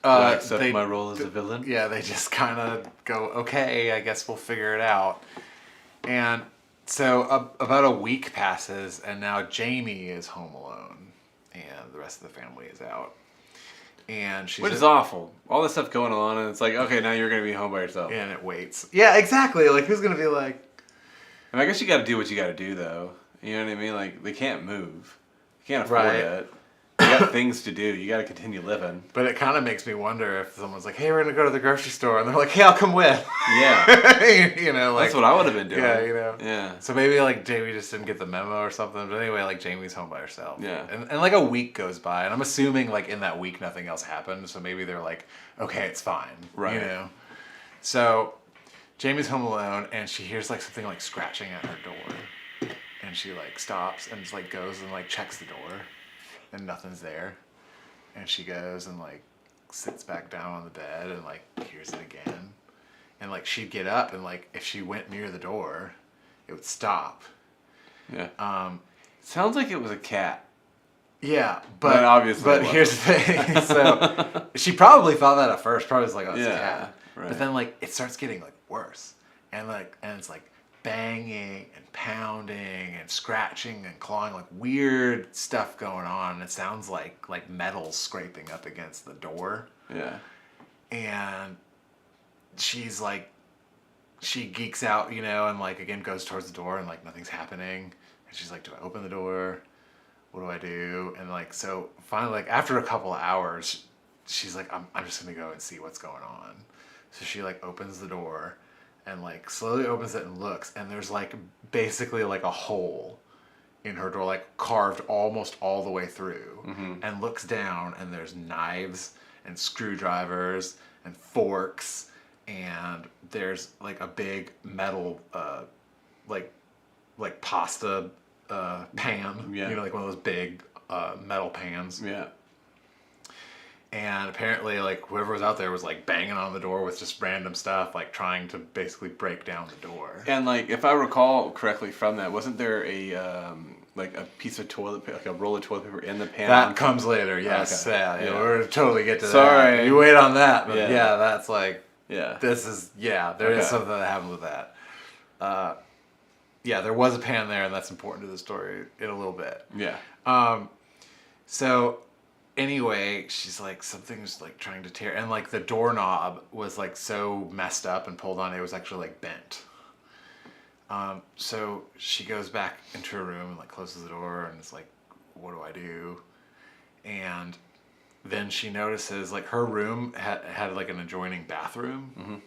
I accept my role as a villain. Yeah, they just kind of go, okay, I guess we'll figure it out. And so about a week passes, and now Jamie is home alone, and the rest of the family is out. And she's Which is awful. All this stuff going on, and it's like, okay, now you're going to be home by yourself. And it waits. Yeah, exactly. Like, who's going to be like... I guess you got to do what you got to do, though. You know what I mean? Like, they can't move. You can't afford it. You got things to do. You got to continue living. But it kind of makes me wonder if someone's like, hey, we're going to go to the grocery store. And they're like, hey, I'll come with. Yeah. You know, like... That's what I would have been doing. Yeah, you know. Yeah. So maybe, like, Jamie just didn't get the memo or something. But anyway, like, Jamie's home by herself. Yeah. And like, a week goes by. And I'm assuming, like, in that week, nothing else happened. So maybe they're like, okay, it's fine. Right. You know? So Jamie's home alone, and she hears, like, something, like, scratching at her door. And she, like, stops and just, like, goes and, like, checks the door. And nothing's there. And she goes and, like, sits back down on the bed and, like, hears it again. And, like, she'd get up and, like, if she went near the door, it would stop. Yeah. Sounds like it was a cat. Yeah, but obviously But here's the thing. So she probably thought that at first. Probably was like, oh, it's a cat. Right. But then, like, it starts getting, like, worse. And, like, and it's, like, banging and pounding and scratching and clawing, like weird stuff going on. And it sounds like metal scraping up against the door. Yeah. And she's like, she geeks out, you know, and like again goes towards the door and like nothing's happening. And she's like, do I open the door? What do I do? And like, so finally, like after a couple of hours, she's like, I'm just gonna go and see what's going on. So she like opens the door and like slowly opens it and looks, and there's like basically like a hole in her door, like carved almost all the way through, and looks down and there's knives and screwdrivers and forks, and there's like a big metal like pasta pan, you know, like one of those big metal pans. Yeah. And apparently, like, whoever was out there was, like, banging on the door with just random stuff, like, trying to basically break down the door. And, like, if I recall correctly from that, wasn't there like a piece of toilet paper, like a roll of toilet paper in the pan? That comes later, yes. Okay. Yeah, we're going to totally get to that. Sorry. You wait on that, but yeah, that's, like, there is something that happened with that. Yeah, there was a pan there, and that's important to the story in a little bit. Yeah. So... Anyway, she's like, something's like trying to tear, and like the doorknob was like so messed up and pulled on, it was actually like bent. So she goes back into her room and like closes the door and it's like, what do I do? And then she notices like her room had like an adjoining bathroom.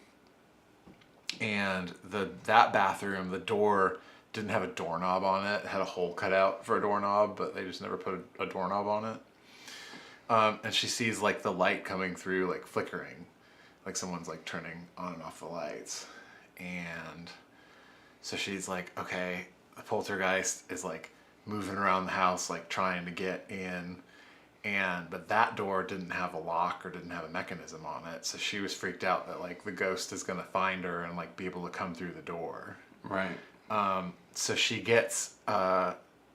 And that bathroom, the door didn't have a doorknob on it. It had a hole cut out for a doorknob, but they just never put a doorknob on it. And she sees like the light coming through, like flickering, like someone's like turning on and off the lights. And so she's like, okay, the poltergeist is like moving around the house, like trying to get in. But that door didn't have a lock or didn't have a mechanism on it. So she was freaked out that like the ghost is going to find her and like be able to come through the door. Right. So she gets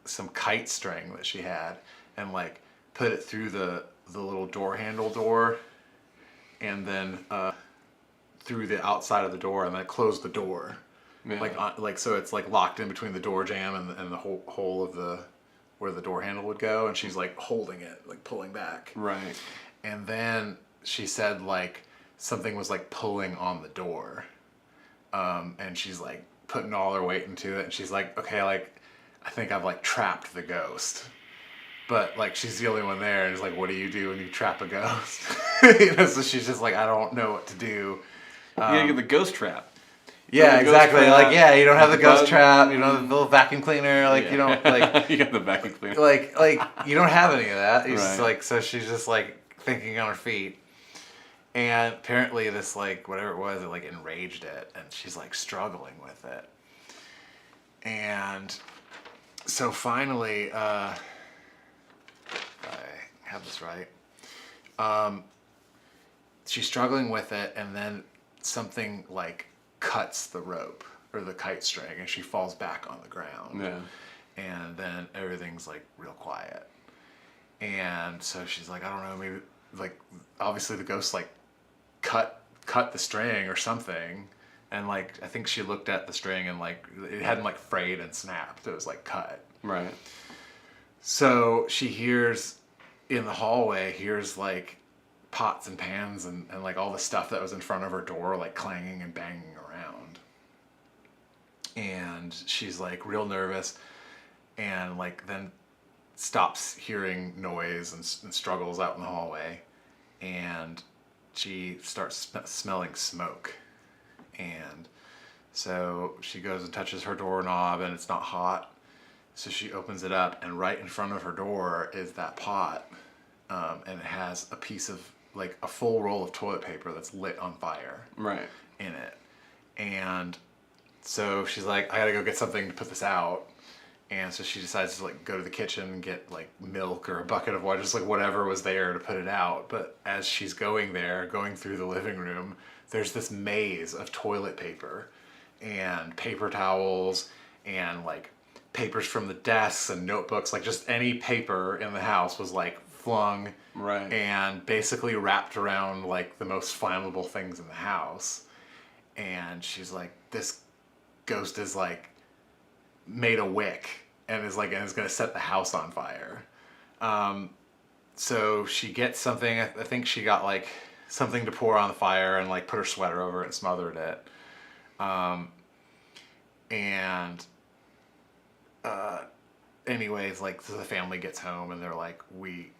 some kite string that she had and like put it through the little door handle door, and then through the outside of the door, and then closed the door, like so it's like locked in between the door jamb and the hole of the where the door handle would go, and she's like holding it, like pulling back. Right. And then she said like something was like pulling on the door. And she's like putting all her weight into it, and she's like, okay, like I think I've like trapped the ghost. But like she's the only one there, and it's like, what do you do when you trap a ghost? So she's just like, I don't know what to do. You gotta get the ghost trap. Yeah, exactly. Trap, like, yeah, you don't have the ghost bug. trap, you don't have the little vacuum cleaner, like you don't like You got the vacuum cleaner. like you don't have any of that. It's just Right. like, so she's just like thinking on her feet. And apparently this like whatever it was, it like enraged it, and she's like struggling with it. And so finally, if I have this right, she's struggling with it, and then something like cuts the rope or the kite string, and she falls back on the ground. Yeah. And then everything's like real quiet. And so she's like, I don't know, maybe like obviously the ghost like cut the string or something. And like I think she looked at the string and like it hadn't like frayed and snapped. It was like cut. Right. So she hears in the hallway, hears like pots and pans and like all the stuff that was in front of her door like clanging and banging around. And she's like real nervous, and like then stops hearing noise and struggles out in the hallway, and she starts smelling smoke. And so she goes and touches her doorknob, and it's not hot. So she opens it up, and right in front of her door is that pot, and it has a piece of like a full roll of toilet paper that's lit on fire. Right. In it. And so she's like, I gotta go get something to put this out. And so she decides to like go to the kitchen and get like milk or a bucket of water, just like whatever was there to put it out. But as she's going there, going through the living room, there's this maze of toilet paper and paper towels and like papers from the desks and notebooks, like just any paper in the house was like flung. Right. And basically wrapped around like the most flammable things in the house. And she's like, this ghost is like made a wick and is gonna set the house on fire. So she gets something, I think she got like something to pour on the fire and like put her sweater over it and smothered it. Anyways, like so the family gets home and they're like, we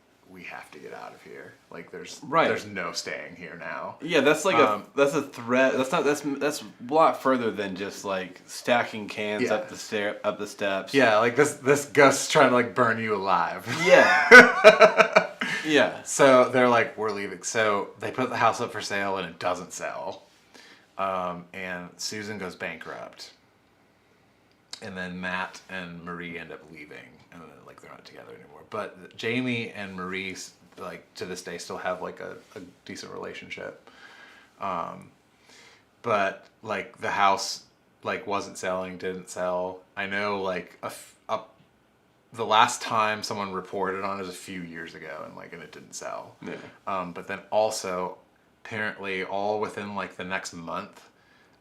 have to get out of here. Like there's no staying here now. Yeah, that's like that's a threat. That's a lot further than just like stacking cans up the steps. Yeah, like this ghost's trying to like burn you alive. Yeah. Yeah. So they're like, we're leaving. So they put the house up for sale and it doesn't sell. And Susan goes bankrupt. And then Matt and Marie end up leaving, and then, like they're not together anymore. But Jamie and Marie, like to this day, still have like a decent relationship. But like the house, like wasn't selling, didn't sell. I know like the last time someone reported on it was a few years ago, and it didn't sell. Yeah. But then also, apparently, all within like the next month,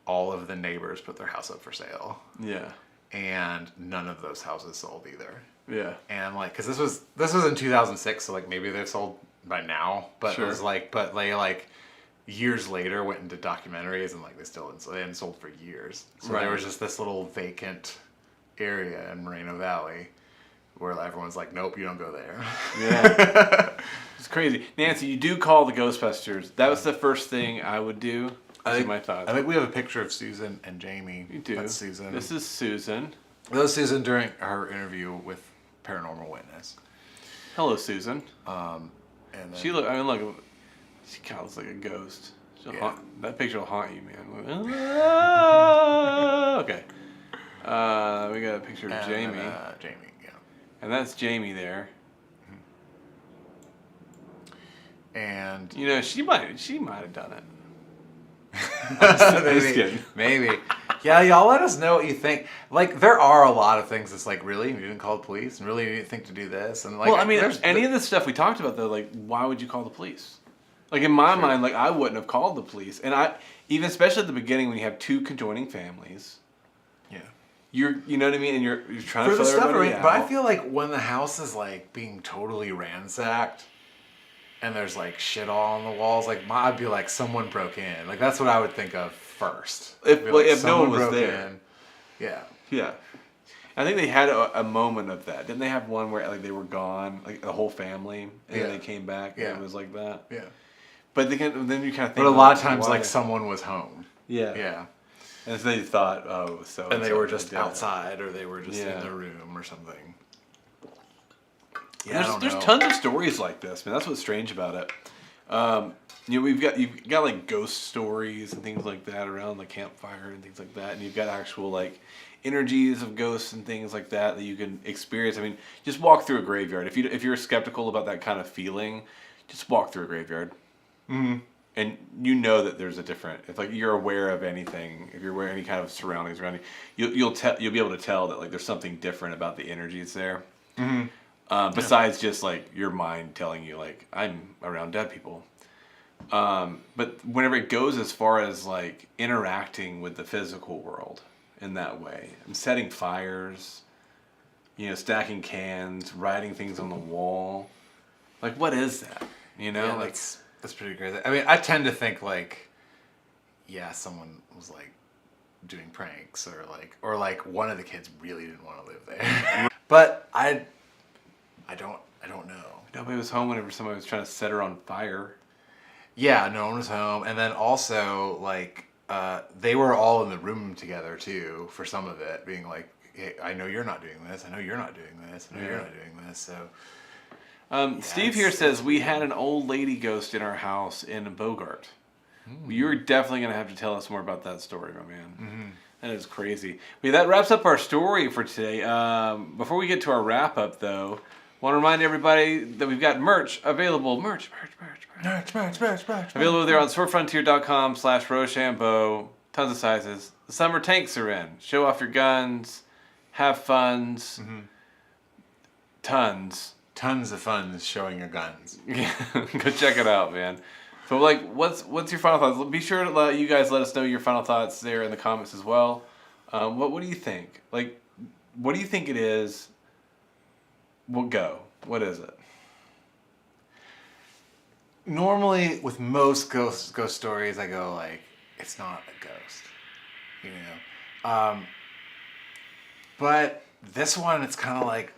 all of the neighbors put their house up for sale. Yeah. And none of those houses sold either. Yeah. And like, cause this was in 2006, so like maybe they've sold by now, but Sure. it was like, but they like years later went into documentaries and like they hadn't sold for years. So Right. there was just this little vacant area in Moreno Valley where everyone's like, nope, you don't go there. Yeah. It's crazy. Nancy, you do call the Ghostbusters. That was the first thing I would do. I think my thoughts. I think we have a picture of Susan and Jamie. You do. That's Susan. This is Susan. That was Susan during her interview with Paranormal Witness. Hello, Susan. And then, She look kind of looks like a ghost. That picture will haunt you, man. Okay. We got a picture of Jamie. Jamie, yeah. And that's Jamie there. And You know, she might have done it. maybe, kidding. maybe. Yeah, y'all let us know what you think. Like, there are a lot of things that's like, really? You didn't call the police? And really, you didn't think to do this? And like, Well, I mean, any of the stuff we talked about, though, like, why would you call the police? Like, in my mind, like, I wouldn't have called the police. And even especially at the beginning when you have two conjoining families. Yeah. You know what I mean? And you're trying to For the fill stuff, everybody right? out. But I feel like when the house is like being totally ransacked, and there's like shit all on the walls, like I'd be like, someone broke in. Like that's what I would think of first. If no one was there. Yeah. Yeah. I think they had a moment of that. Didn't they have one where like they were gone, like the whole family, and then they came back and it was like that? Yeah. But then you kind of think. But a lot of times, like someone was home. Yeah. Yeah. And so they thought, oh, so. And they were just outside, or they were just in the room or something. Yeah, there's tons of stories like this, man. That's what's strange about it. You've got like ghost stories and things like that around the campfire and things like that, and you've got actual like energies of ghosts and things like that you can experience. I mean, just walk through a graveyard. If you're skeptical about that kind of feeling, just walk through a graveyard. Mm-hmm. And you know that there's a different. If like you're aware of anything, if you're aware of any kind of surroundings around you, you'll be able to tell that like there's something different about the energies there. Mm-hmm. Besides just like your mind telling you like I'm around dead people. But whenever it goes as far as like interacting with the physical world in that way, and setting fires, stacking cans, writing things on the wall, like what is that? Like. That's pretty crazy. I mean, I tend to think like, someone was like doing pranks or like one of the kids really didn't want to live there. But I don't know. Nobody was home whenever somebody was trying to set her on fire. Yeah, no one was home. And then also like they were all in the room together too for some of it, being like, hey, I know you're not doing this. I know you're not doing this. I know you're not doing this. So. Steve here says we had an old lady ghost in our house in Bogart. You're definitely going to have to tell us more about that story, my man. Mm-hmm. That is crazy. That wraps up our story for today. Before we get to our wrap up, though, want to remind everybody that we've got merch available. Merch. Available there on swordfrontier.com/Roshambeaux. Tons of sizes. The summer tanks are in. Show off your guns. Have funs. Mm-hmm. Tons of fun showing your guns. Yeah, go check it out, man. So, like, what's your final thoughts? Be sure to let us know your final thoughts there in the comments as well. What do you think? Like, what do you think it is? We'll go. What is it? Normally, with most ghost stories, I go like, it's not a ghost, But this one, it's kind of like,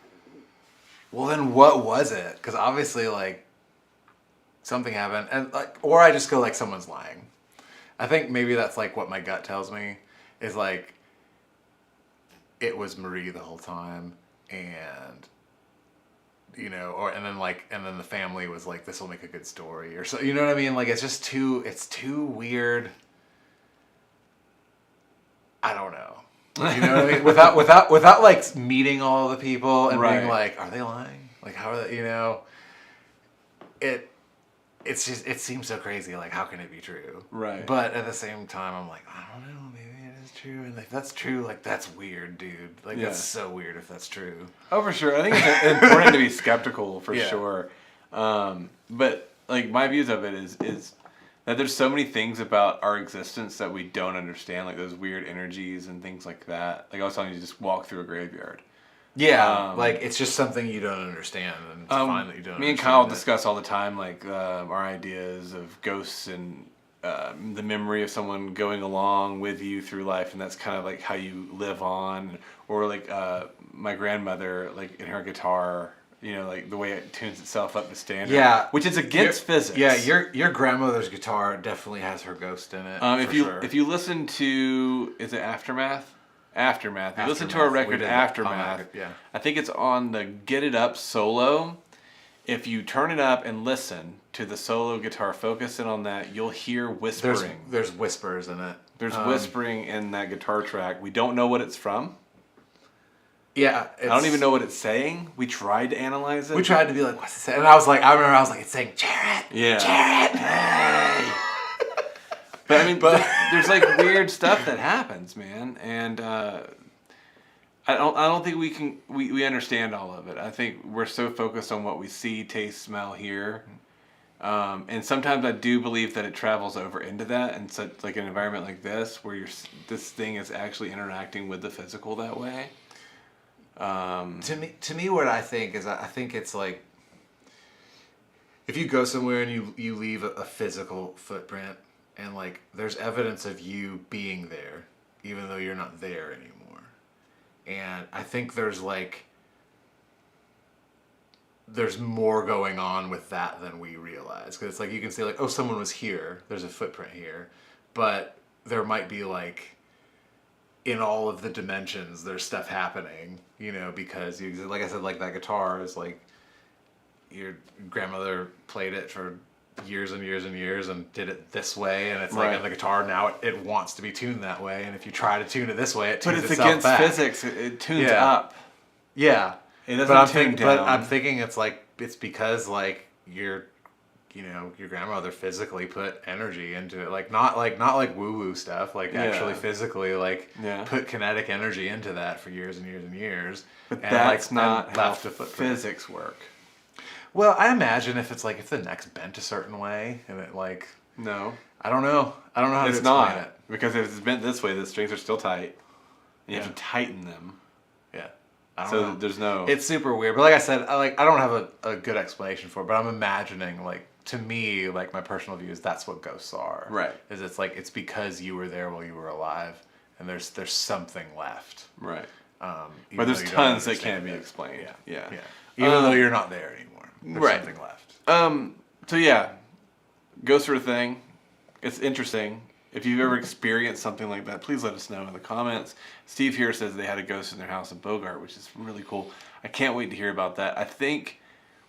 well, then what was it? Because obviously, like, something happened, and like, or I just go like someone's lying. I think maybe that's like what my gut tells me is like it was Marie the whole time, and and then the family was like, this will make a good story, or so. You know what I mean? Like it's too weird. I don't know. You know what I mean? Without like meeting all the people and being like, are they lying? Like how are they? It seems so crazy. Like how can it be true? Right. But at the same time, I'm like, I don't know. Maybe it is true. And if that's true, like that's weird, dude. Like that's so weird if that's true. Oh, for sure. I think it's important to be skeptical for sure. But like my views of it is that there's so many things about our existence that we don't understand, like those weird energies and things like that. Like I was telling you, just walk through a graveyard. Yeah, like it's just something you don't understand, and it's fine that you don't. Me and Kyle discuss all the time, like our ideas of ghosts and the memory of someone going along with you through life, and that's kind of like how you live on. Or like my grandmother, like in her guitar. Like the way it tunes itself up to standard. Yeah, which is against physics. Yeah, your grandmother's guitar definitely has her ghost in it. If you listen to, is it Aftermath? Aftermath. You listen to our record Aftermath. Yeah. I think it's on the Get It Up solo. If you turn it up and listen to the solo guitar, focus in on that, you'll hear whispering. There's whispers in it. There's whispering in that guitar track. We don't know what it's from. Yeah, I don't even know what it's saying. We tried to analyze it. We tried to be like, what's it saying? And I remember, it's saying, Jarrett! Yeah. Jarrett! Hey! But I mean, there's like weird stuff that happens, man. And I don't think we understand all of it. I think we're so focused on what we see, taste, smell, hear. And sometimes I do believe that it travels over into that, and such like an environment like this, where this thing is actually interacting with the physical that way. To me, what I think is, I think it's like, if you go somewhere and you leave a physical footprint and like there's evidence of you being there, even though you're not there anymore. And I think there's more going on with that than we realize. Because it's like you can say like, oh, someone was here. There's a footprint here. But there might be like, in all of the dimensions, there's stuff happening, you know, because like I said, like that guitar is like, your grandmother played it for years and years and years and did it this way, and it's like on the guitar now it wants to be tuned that way, and if you try to tune it this way, it tunes itself against back. physics. It tunes up. Yeah, it doesn't tune down. But I'm thinking it's because like your grandmother physically put energy into it, like not like woo woo stuff, like actually physically put kinetic energy into that for years and years and years. But that's not how physics work. Well, I imagine if the neck's bent a certain way and it like... No. I don't know how to explain not, it. Because if it's bent this way, the strings are still tight. You have to tighten them. Yeah. So there's no... It's super weird. But like I said, I don't have a good explanation for it, but I'm imagining, like, to me, like, my personal view is that's what ghosts are. Right. Is it's like, it's because you were there while you were alive, and there's something left. Right. But there's tons that can't be explained. Yeah. Even though you're not there anymore. There's something left. So yeah, ghost sort of thing. It's interesting. If you've ever experienced something like that, please let us know in the comments. Steve here says they had a ghost in their house in Bogart, which is really cool. I can't wait to hear about that. I think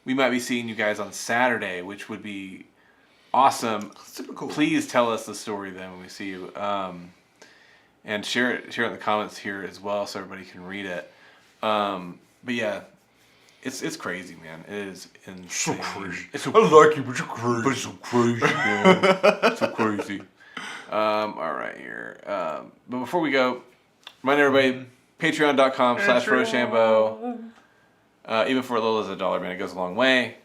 we might be seeing you guys on Saturday, which would be awesome. Super cool. Please tell us the story then when we see you. And share it in the comments here as well so everybody can read it. But yeah, it's crazy, man. It is insane. So crazy. I like you, but you're crazy. But it's so crazy, man. So crazy. All right, here. But before we go, remind everybody, patreon.com/Roshambeaux. Even for as little as $1, man, it goes a long way.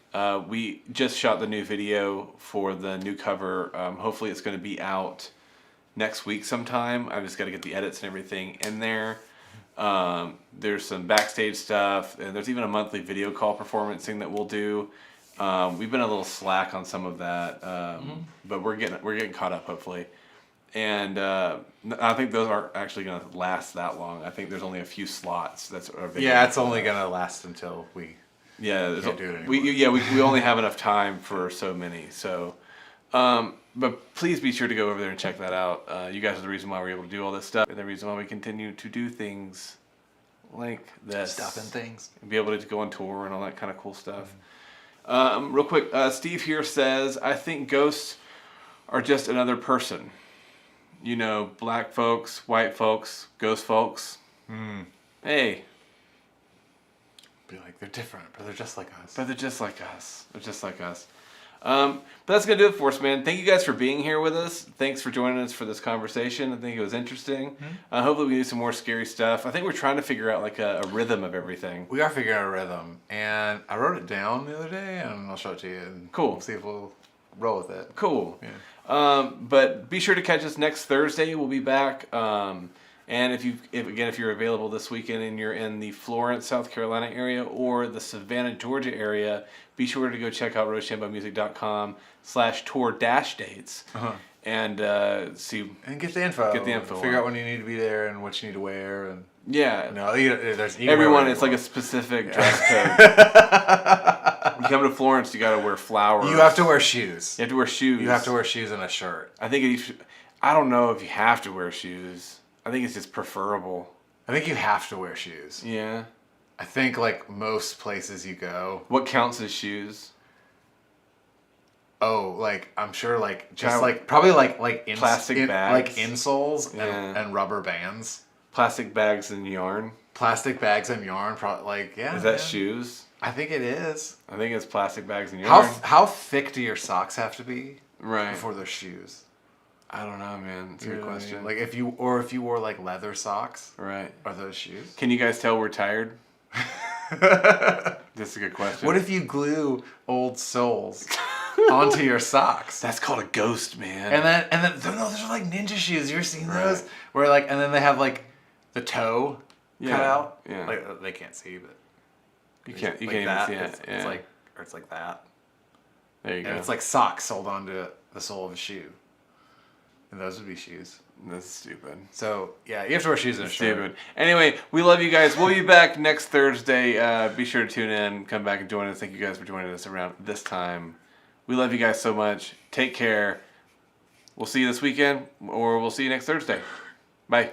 We just shot the new video for the new cover. Hopefully it's going to be out next week sometime. I've just got to get the edits and everything in there. There's some backstage stuff, and there's even a monthly video call performance thing that we'll do. We've been a little slack on some of that, but we're getting caught up hopefully. And I think those aren't actually going to last that long. I think there's only a few slots that's available. Yeah, it's only going to last until we can't do it anymore. We only have enough time for so many. So, but please be sure to go over there and check that out. You guys are the reason why we're able to do all this stuff, and the reason why we continue to do things like this. Stuff and things. And be able to go on tour and all that kind of cool stuff. Real quick, Steve here says, I think ghosts are just another person. You know, black folks, white folks, ghost folks. Hey. Be like, they're different, but they're just like us. But they're just like us. They're just like us. But that's going to do it for us, man. Thank you guys for being here with us. Thanks for joining us for this conversation. I think it was interesting. Hopefully we do some more scary stuff. I think we're trying to figure out like a rhythm of everything. We are figuring out a rhythm. And I wrote it down the other day, and I'll show it to you. And cool. See if we'll roll with it. Cool. Yeah. But be sure to catch us next Thursday. We'll be back. And if you're available this weekend and you're in the Florence, South Carolina area or the Savannah, Georgia area, be sure to go check out RoshambeauxMusic.com/tour-dates and see and get the info. Figure out when you need to be there and what you need to wear and there's everyone. It's like a specific dress code. You come to Florence, you got to wear flowers. You have to wear shoes. You have to wear shoes. You have to wear shoes and a shirt. I don't know if you have to wear shoes. I think it's just preferable. I think you have to wear shoes. Yeah. I think like most places you go. What counts as shoes? Oh, like I'm sure like just like probably like plastic bags, like insoles and rubber bands. Plastic bags and yarn. Plastic bags and yarn, probably like Is that shoes? I think it is. I think it's plastic bags and yarn. How thick do your socks have to be? Right. Before they're shoes. I don't know, man. It's a good question. Like if you wore like leather socks. Right. Are those shoes? Can you guys tell we're tired? That's a good question. What if you glue old soles onto your socks? That's called a ghost, man. And then no, those are like ninja shoes. You ever seen those? Where like and then they have like the toe cut out. Yeah. Like they can't see, but you can't like even that. see it. It's like or it's like that. There you go. And it's like socks sold onto the sole of a shoe. And those would be shoes. That's stupid. So, yeah, you have to wear shoes in a shirt. Stupid. Anyway, we love you guys. We'll be back next Thursday. Be sure to tune in. Come back and join us. Thank you guys for joining us around this time. We love you guys so much. Take care. We'll see you this weekend, or we'll see you next Thursday. Bye.